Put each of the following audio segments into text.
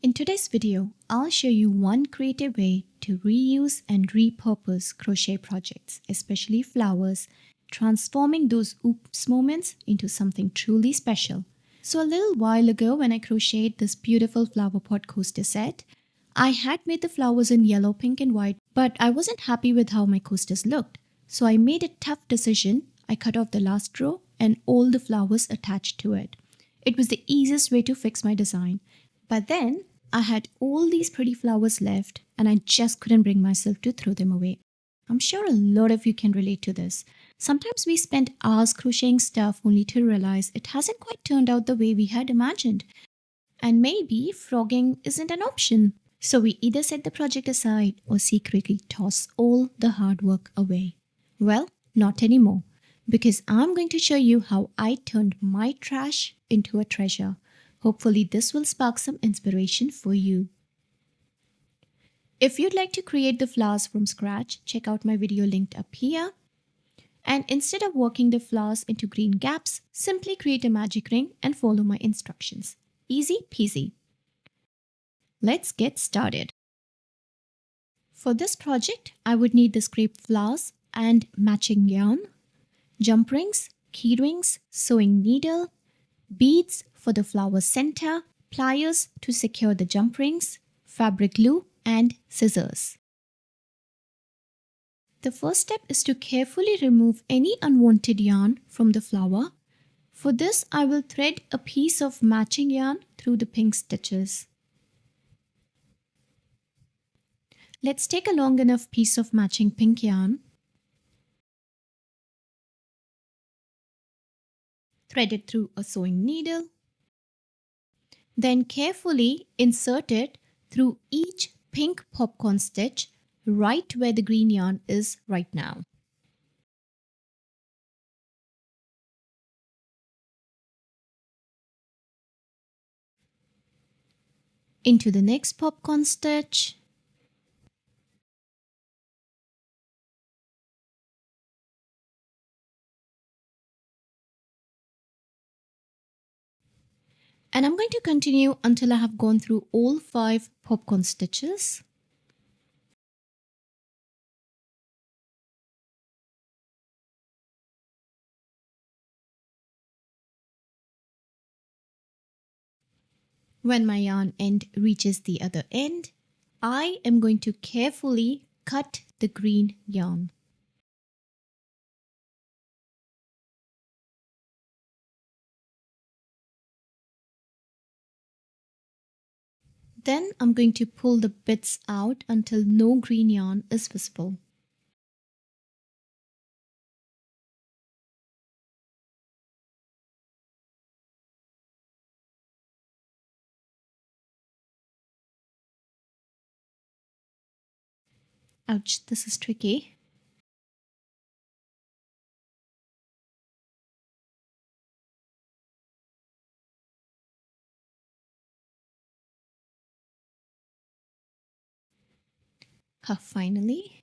In today's video, I'll show you one creative way to reuse and repurpose crochet projects, especially flowers, transforming those oops moments into something truly special. So a little while ago when I crocheted this beautiful flower pot coaster set, I had made the flowers in yellow, pink and white, but I wasn't happy with how my coasters looked. So I made a tough decision. I cut off the last row and all the flowers attached to it. It was the easiest way to fix my design. But then I had all these pretty flowers left and I just couldn't bring myself to throw them away. I'm sure a lot of you can relate to this. Sometimes we spend hours crocheting stuff only to realize it hasn't quite turned out the way we had imagined. And maybe frogging isn't an option. So we either set the project aside or secretly toss all the hard work away. Well, not anymore, because I'm going to show you how I turned my trash into a treasure. Hopefully this will spark some inspiration for you. If you'd like to create the flowers from scratch, check out my video linked up here. And instead of working the flowers into green gaps, simply create a magic ring and follow my instructions. Easy peasy. Let's get started. For this project, I would need the scraped flowers and matching yarn, jump rings, key rings, sewing needle, beads for the flower center, pliers to secure the jump rings, fabric glue, and scissors. The first step is to carefully remove any unwanted yarn from the flower. For this, I will thread a piece of matching yarn through the pink stitches. Let's take a long enough piece of matching pink yarn. Thread it through a sewing needle. Then carefully insert it through each pink popcorn stitch right where the green yarn is right now. Into the next popcorn stitch. And I'm going to continue until I have gone through all 5 popcorn stitches. When my yarn end reaches the other end, I am going to carefully cut the green yarn. Then I'm going to pull the bits out until no green yarn is visible. Ouch, this is tricky. Finally.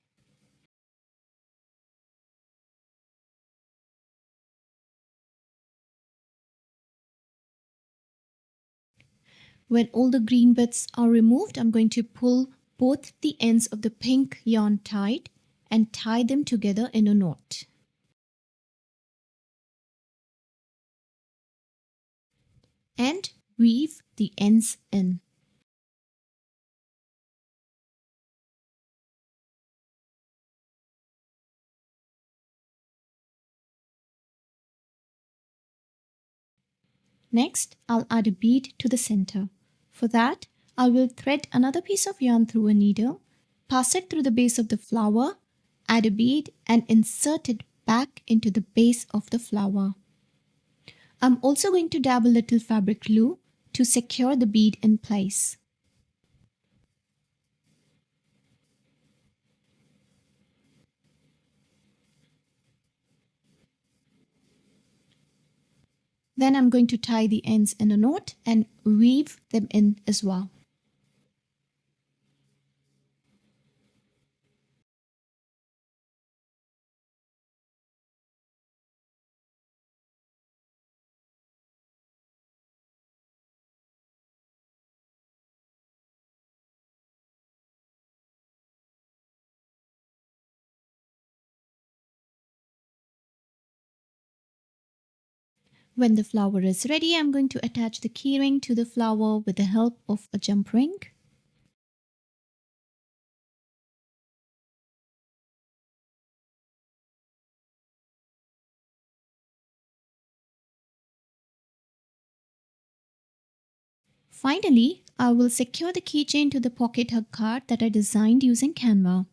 When all the green bits are removed, I'm going to pull both the ends of the pink yarn tight and tie them together in a knot. And weave the ends in. Next, I'll add a bead to the center. For that, I will thread another piece of yarn through a needle, pass it through the base of the flower, add a bead and insert it back into the base of the flower. I'm also going to dab a little fabric glue to secure the bead in place. Then I'm going to tie the ends in a knot and weave them in as well. When the flower is ready, I'm going to attach the keyring to the flower with the help of a jump ring. Finally, I will secure the keychain to the Pocket Hug card that I designed using Canva.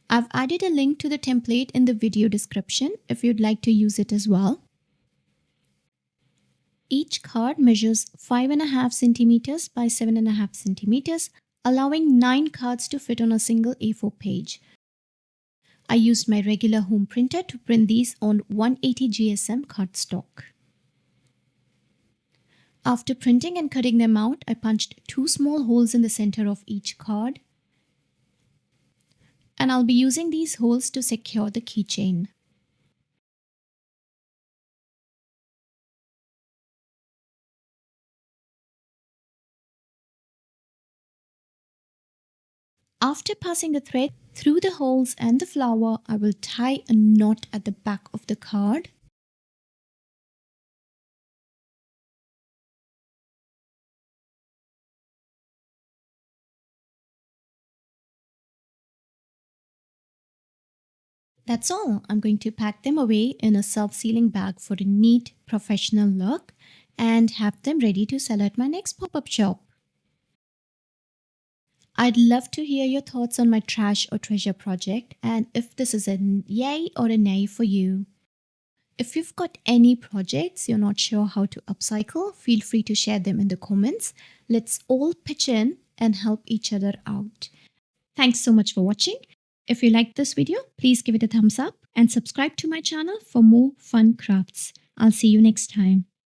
I've added a link to the template in the video description if you'd like to use it as well. Each card measures 5.5 centimeters by 7.5 centimeters, allowing 9 cards to fit on a single A4 page. I used my regular home printer to print these on 180 GSM cardstock. After printing and cutting them out, I punched 2 small holes in the center of each card. And I'll be using these holes to secure the keychain. After passing the thread through the holes and the flower, I will tie a knot at the back of the card. That's all. I'm going to pack them away in a self-sealing bag for a neat, professional look and have them ready to sell at my next pop-up shop. I'd love to hear your thoughts on my trash or treasure project and if this is a yay or a nay for you. If you've got any projects you're not sure how to upcycle, feel free to share them in the comments. Let's all pitch in and help each other out. Thanks so much for watching. If you liked this video, please give it a thumbs up and subscribe to my channel for more fun crafts. I'll see you next time.